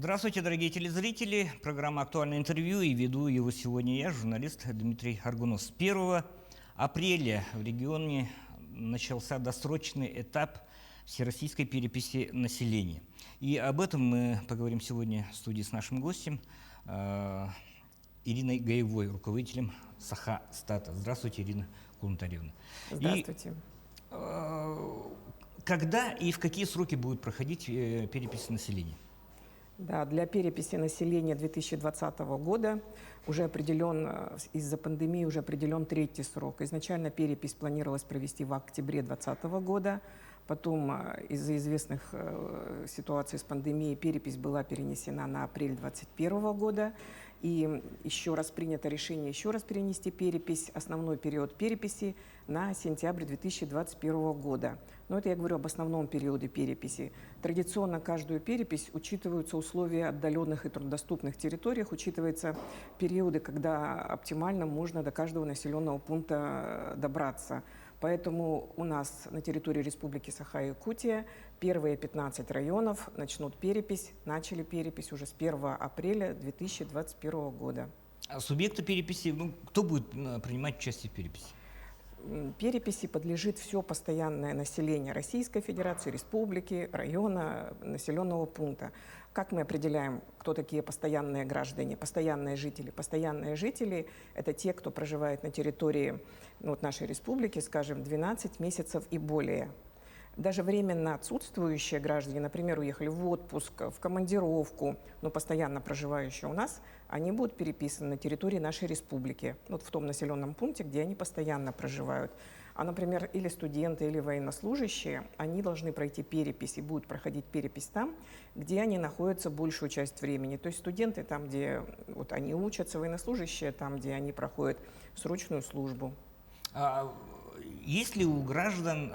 Здравствуйте, дорогие телезрители. Программа «Актуальное интервью» и веду его сегодня я, журналист Дмитрий Аргунов. С 1 апреля в регионе начался досрочный этап всероссийской переписи населения. И об этом мы поговорим сегодня в студии с нашим гостем Ириной Гаевой, руководителем Саха-Стата. Здравствуйте, Ирина Кулнатаревна. Здравствуйте. Когда и в какие сроки будет проходить перепись населения? Да, для переписи населения 2020 года уже определен, из-за пандемии уже определен третий срок. Изначально перепись планировалась провести в октябре 2020 года, потом из-за известных ситуаций с пандемией перепись была перенесена на апрель 2021 года. И еще раз принято решение еще раз перенести перепись, основной период переписи на сентябрь 2021 года. Но это я говорю об основном периоде переписи. Традиционно каждую перепись учитываются условия отдаленных и труднодоступных территориях, учитываются периоды, когда оптимально можно до каждого населенного пункта добраться. Поэтому у нас на территории Республики Саха-Якутия первые 15 районов начнут перепись, начали перепись уже с 1 апреля 2021 года. А субъекты переписи, кто будет принимать участие в переписи? Переписи подлежит все постоянное население Российской Федерации, республики, района, населенного пункта. Как мы определяем, кто такие постоянные граждане, постоянные жители? Постоянные жители – это те, кто проживает на территории нашей республики, скажем, 12 месяцев и более. Даже временно отсутствующие граждане, например, уехали в отпуск, в командировку, но постоянно проживающие у нас, они будут переписаны на территории нашей республики, в том населенном пункте, где они постоянно проживают. А, например, или студенты, или военнослужащие, они должны пройти перепись и будут проходить перепись там, где они находятся большую часть времени. То есть студенты там, где они учатся, военнослужащие там, где они проходят срочную службу. Есть ли у граждан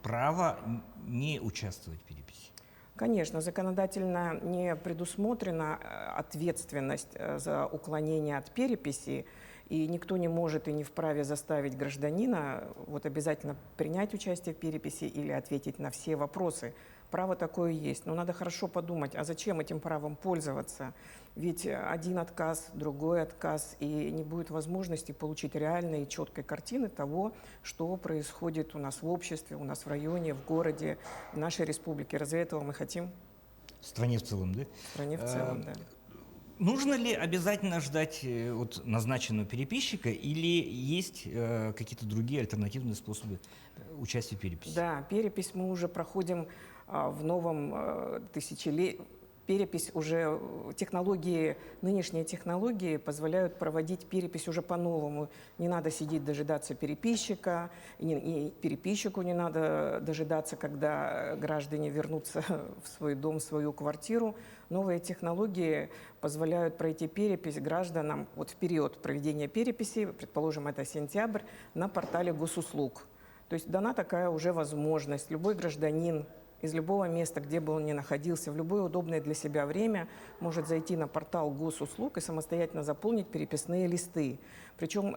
право не участвовать в переписи? Конечно, законодательно не предусмотрена ответственность за уклонение от переписи, и никто не может и не вправе заставить гражданина обязательно принять участие в переписи или ответить на все вопросы. Право такое есть, но надо хорошо подумать, а зачем этим правом пользоваться? Ведь один отказ, другой отказ, и не будет возможности получить реальной и четкой картины того, что происходит у нас в обществе, у нас в районе, в городе, в нашей республике. Разве этого мы хотим? В стране в целом, да? В стране в целом, да. Нужно ли обязательно ждать назначенного переписчика или есть какие-то другие альтернативные способы участия в переписи? Да, перепись мы уже проходим в новом тысячелетии. Перепись уже, нынешние технологии позволяют проводить перепись уже по-новому. Не надо сидеть, дожидаться переписчика, и переписчику не надо дожидаться, когда граждане вернутся в свой дом, в свою квартиру. Новые технологии позволяют пройти перепись гражданам в период проведения переписи, предположим, это сентябрь, на портале госуслуг. То есть дана такая уже возможность. Любой гражданин из любого места, где бы он ни находился, в любое удобное для себя время, может зайти на портал госуслуг и самостоятельно заполнить переписные листы. Причем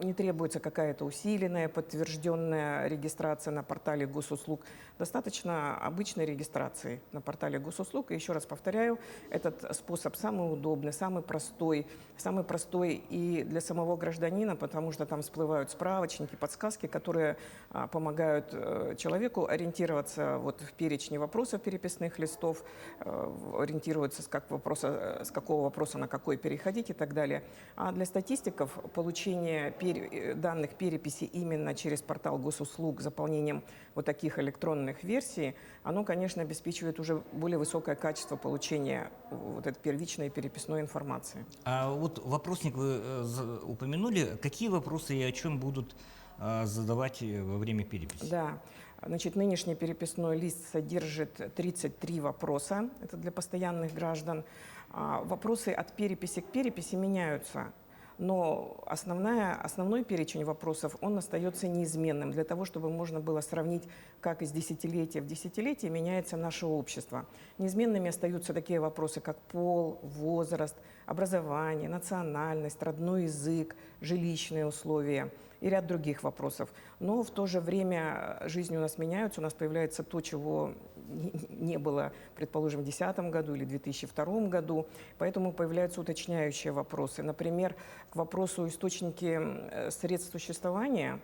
не требуется какая-то усиленная, подтвержденная регистрация на портале госуслуг. Достаточно обычной регистрации на портале госуслуг. И еще раз повторяю, этот способ самый удобный, самый простой и для самого гражданина, потому что там всплывают справочники, подсказки, которые помогают человеку ориентироваться в перечне вопросов переписных листов, ориентируется, с какого вопроса на какой переходить и так далее. А для статистиков получение данных переписи именно через портал госуслуг заполнением таких электронных версий, оно, конечно, обеспечивает уже более высокое качество получения этой первичной переписной информации. А вопросник вы упомянули. Какие вопросы и о чем будут задавать во время переписи? Да. Нынешний переписной лист содержит 33 вопроса, это для постоянных граждан. Вопросы от переписи к переписи меняются, но основной перечень вопросов, он остается неизменным для того, чтобы можно было сравнить, как из десятилетия в десятилетие меняется наше общество. Неизменными остаются такие вопросы, как пол, возраст, образование, национальность, родной язык, жилищные условия. и ряд других вопросов. Но в то же время жизнь у нас меняется, у нас появляется то, чего не было, предположим, в 2010 году или 2002 году, поэтому появляются уточняющие вопросы. Например, к вопросу источники средств существования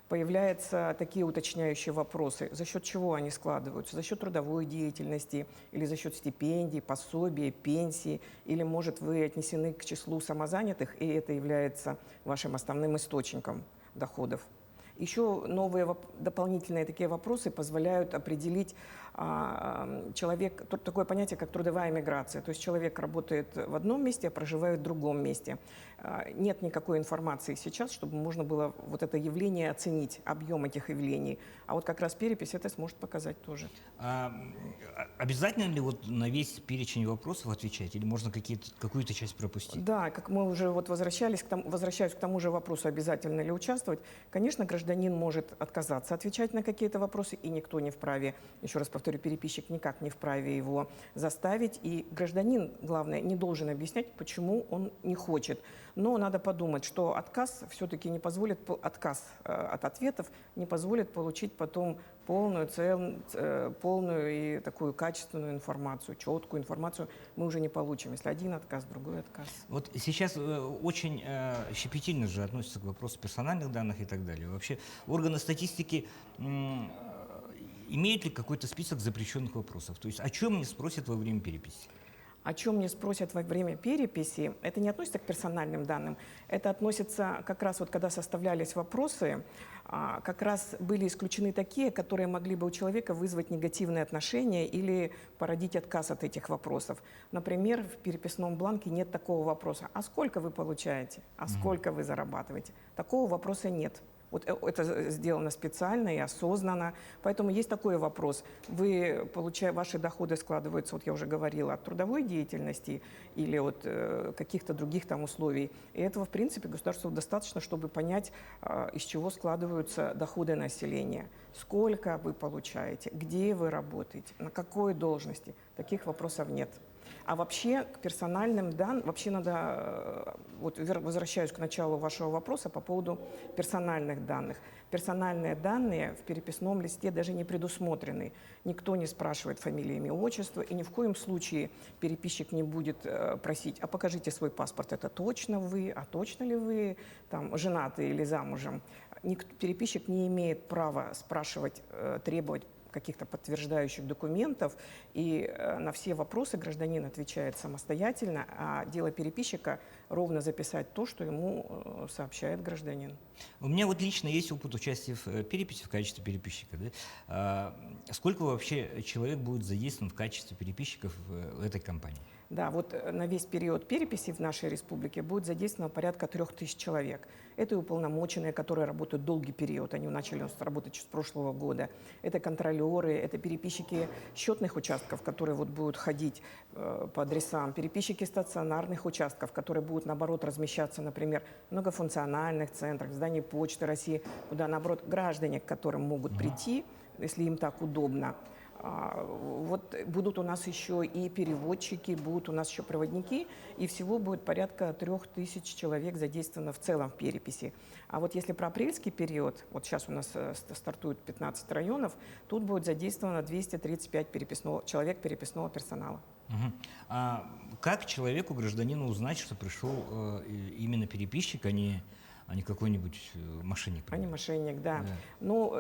появляются такие уточняющие вопросы. За счет чего они складываются? За счет трудовой деятельности или за счет стипендий, пособий, пенсий? Или, может, вы отнесены к числу самозанятых, и это является вашим основным источником доходов? Еще новые дополнительные такие вопросы позволяют определить такое понятие, как трудовая миграция. То есть человек работает в одном месте, а проживает в другом месте. Нет никакой информации сейчас, чтобы можно было вот это явление оценить, объем этих явлений. А вот как раз перепись это сможет показать тоже. Обязательно ли вот на весь перечень вопросов отвечать, или можно какую-то часть пропустить? Да, как мы уже вот возвращаюсь к тому же вопросу, обязательно ли участвовать. Конечно, гражданин может отказаться отвечать на какие-то вопросы, и никто не вправе, еще раз повторю, переписчик никак не вправе его заставить. И гражданин, главное, не должен объяснять, почему он не хочет. Но надо подумать, что отказ все-таки не позволит, отказ от ответов не позволит получить потом полную и такую качественную информацию, четкую информацию мы уже не получим, если один отказ, другой отказ. Вот сейчас очень щепетильно же относятся к вопросу персональных данных и так далее. Вообще органы статистики имеют ли какой-то список запрещенных вопросов? То есть о чем не спросят во время переписи? О чем не спросят во время переписи, это не относится к персональным данным, это относится как раз вот когда составлялись вопросы, как раз были исключены такие, которые могли бы у человека вызвать негативные отношения или породить отказ от этих вопросов. Например, в переписном бланке нет такого вопроса: а сколько вы получаете, а сколько вы зарабатываете? Такого вопроса нет. Вот это сделано специально и осознанно. Поэтому есть такой вопрос. Ваши доходы складываются, вот я уже говорила, от трудовой деятельности или от каких-то других там условий. И этого, в принципе, государству достаточно, чтобы понять, из чего складываются доходы населения. Сколько вы получаете, где вы работаете, на какой должности. Таких вопросов нет. А вообще к персональным данным, вообще надо, вот возвращаюсь к началу вашего вопроса по поводу персональных данных. Персональные данные в переписном листе даже не предусмотрены. Никто не спрашивает фамилии, имя, отчество, и ни в коем случае переписчик не будет просить: а покажите свой паспорт, это точно вы, а точно ли вы там женаты или замужем. Переписчик не имеет права спрашивать, требовать каких-то подтверждающих документов, и на все вопросы гражданин отвечает самостоятельно, а дело переписчика ровно записать то, что ему сообщает гражданин. У меня вот лично есть опыт участия в переписи в качестве переписчика. Да? Сколько вообще человек будет задействован в качестве переписчиков в этой кампании? Да, вот на весь период переписи в нашей республике будет задействовано порядка 3000 человек. Это и уполномоченные, которые работают долгий период, они начали работать с прошлого года. Это контролеры, это переписчики счетных участков, которые вот будут ходить по адресам, переписчики стационарных участков, которые будут, наоборот, размещаться, например, в многофункциональных центрах, в здании Почты России, куда, наоборот, граждане, к которым могут прийти, если им так удобно. Вот будут у нас еще и переводчики, будут у нас еще проводники, и всего будет порядка 3000 человек задействовано в целом в переписи. А вот если про апрельский период, вот сейчас у нас стартует 15 районов, тут будет задействовано 235 человек переписного персонала. Угу. А как человеку, гражданину узнать, что пришел именно переписчик, а не какой-нибудь мошенник? А не мошенник, да. Ну,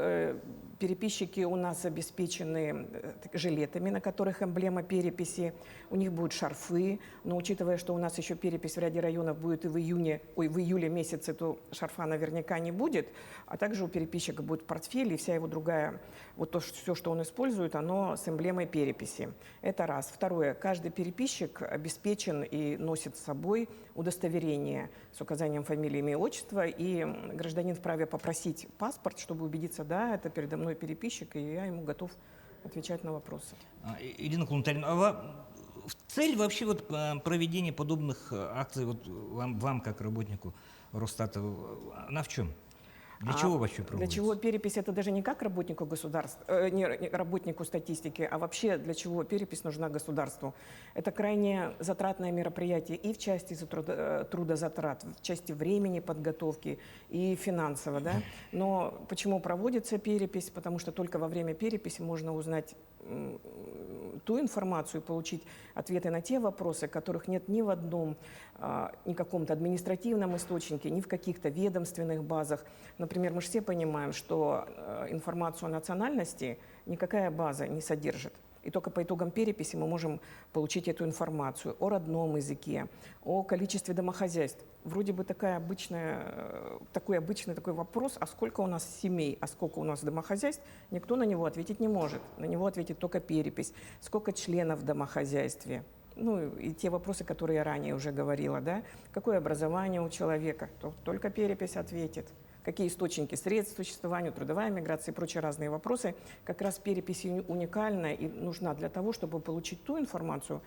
переписчики у нас обеспечены жилетами, на которых эмблема переписи. У них будут шарфы, но учитывая, что у нас еще перепись в ряде районов будет и в июле месяце, то шарфа наверняка не будет. А также у переписчика будет портфель и вся его другая, вот все, что он использует, оно с эмблемой переписи. Это раз. Второе. Каждый переписчик обеспечен и носит с собой удостоверение с указанием фамилии, имя, отчества, и гражданин вправе попросить паспорт, чтобы убедиться: да, это передо мной переписчик, и я ему готов отвечать на вопросы. Ирина Кулнатальевна, цель вообще вот проведения подобных акций вот вам как работнику Росстата, она в чем? Для чего вообще Для проводится? чего перепись? Это даже не как работнику государства, не работнику статистики, а вообще для чего перепись нужна государству. Это крайне затратное мероприятие и в части трудозатрат, в части времени подготовки и финансово. Да? Но почему проводится перепись? Потому что только во время переписи можно узнать ту информацию, получить ответы на те вопросы, которых нет ни в одном, ни каком-то административном источнике, ни в каких-то ведомственных базах. Например, мы же все понимаем, что информацию о национальности никакая база не содержит. И только по итогам переписи мы можем получить эту информацию о родном языке, о количестве домохозяйств. Вроде бы такой обычный вопрос, а сколько у нас семей, а сколько у нас домохозяйств, никто на него ответить не может. На него ответит только перепись. Сколько членов в домохозяйстве? Ну и те вопросы, которые я ранее уже говорила, да? Какое образование у человека? Только перепись ответит. Какие источники средств существования, трудовая миграция и прочие разные вопросы. Как раз перепись уникальна и нужна для того, чтобы получить ту информацию,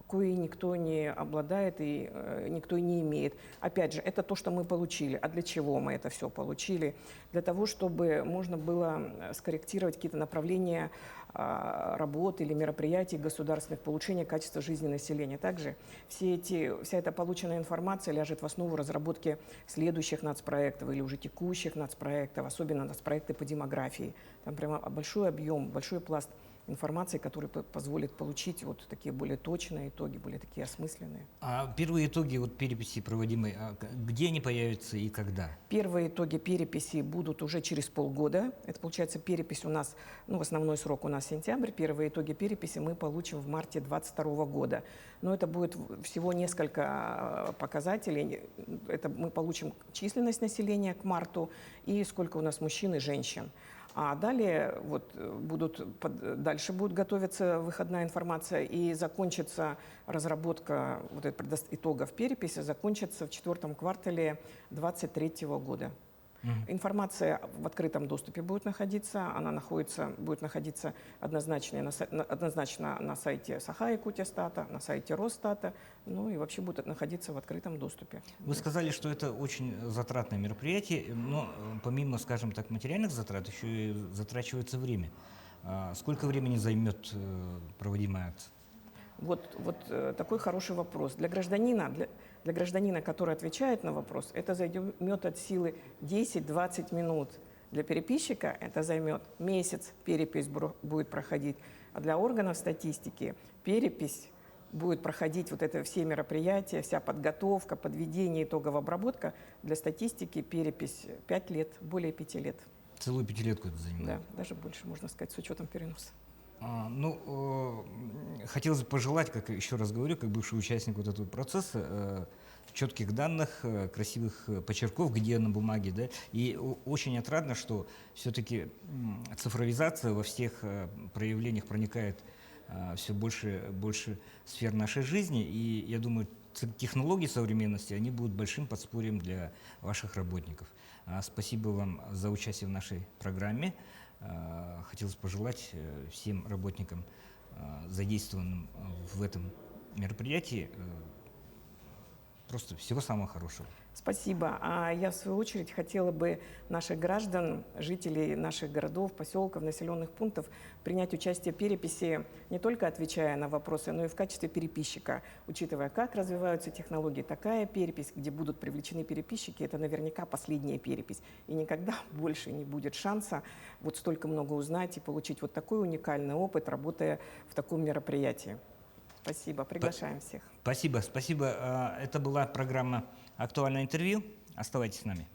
коей никто не обладает и никто не имеет. Опять же, это то, что мы получили. А для чего мы это все получили? Для того, чтобы можно было скорректировать какие-то направления работ или мероприятий государственных по улучшению качества жизни населения. Также вся эта полученная информация ляжет в основу разработки следующих нацпроектов или уже текущих нацпроектов, особенно нацпроекты по демографии. Там прямо большой объем, большой пласт информации, который позволит получить вот такие более точные итоги, более такие осмысленные. А первые итоги вот переписи проводимой, где они появятся и когда? Первые итоги переписи будут уже через полгода. Это получается перепись у нас, в основной срок у нас сентябрь. Первые итоги переписи мы получим в марте 2022 года. Но это будет всего несколько показателей. Это мы получим численность населения к марту и сколько у нас мужчин и женщин. А далее дальше будет готовиться выходная информация и закончится разработка итогов переписи, закончится в 4 квартале 2023 года. Информация в открытом доступе будет находиться, будет находиться однозначно на сайте Саха-Якутия-стата, на сайте Росстата, ну и вообще будет находиться в открытом доступе. Вы сказали, что это очень затратное мероприятие, но помимо, скажем так, материальных затрат, еще и затрачивается время. Сколько времени займет проводимая акция? Такой хороший вопрос. Для гражданина, который отвечает на вопрос, это займет от силы 10-20 минут. Для переписчика это займет месяц, перепись будет проходить. А для органов статистики перепись будет проходить все мероприятия, вся подготовка, подведение итогов, обработка. Для статистики перепись 5 лет, более 5 лет. Целую пятилетку это занимает? Да, даже больше, можно сказать, с учетом переноса. Хотелось бы пожелать, как еще раз говорю, как бывший участник вот этого процесса, четких данных, красивых почерков, где на бумаге, да, и очень отрадно, что все-таки цифровизация во всех проявлениях проникает все больше сфер нашей жизни, и я думаю, технологии современности, они будут большим подспорьем для ваших работников. Спасибо вам за участие в нашей программе. Хотелось пожелать всем работникам, задействованным в этом мероприятии, просто всего самого хорошего. Спасибо. А я, в свою очередь, хотела бы наших граждан, жителей наших городов, поселков, населенных пунктов принять участие в переписи, не только отвечая на вопросы, но и в качестве переписчика. Учитывая, как развиваются технологии, такая перепись, где будут привлечены переписчики, это наверняка последняя перепись. И никогда больше не будет шанса столько много узнать и получить такой уникальный опыт, работая в таком мероприятии. Спасибо. Приглашаем всех. Спасибо. Это была программа «Актуальное интервью». Оставайтесь с нами.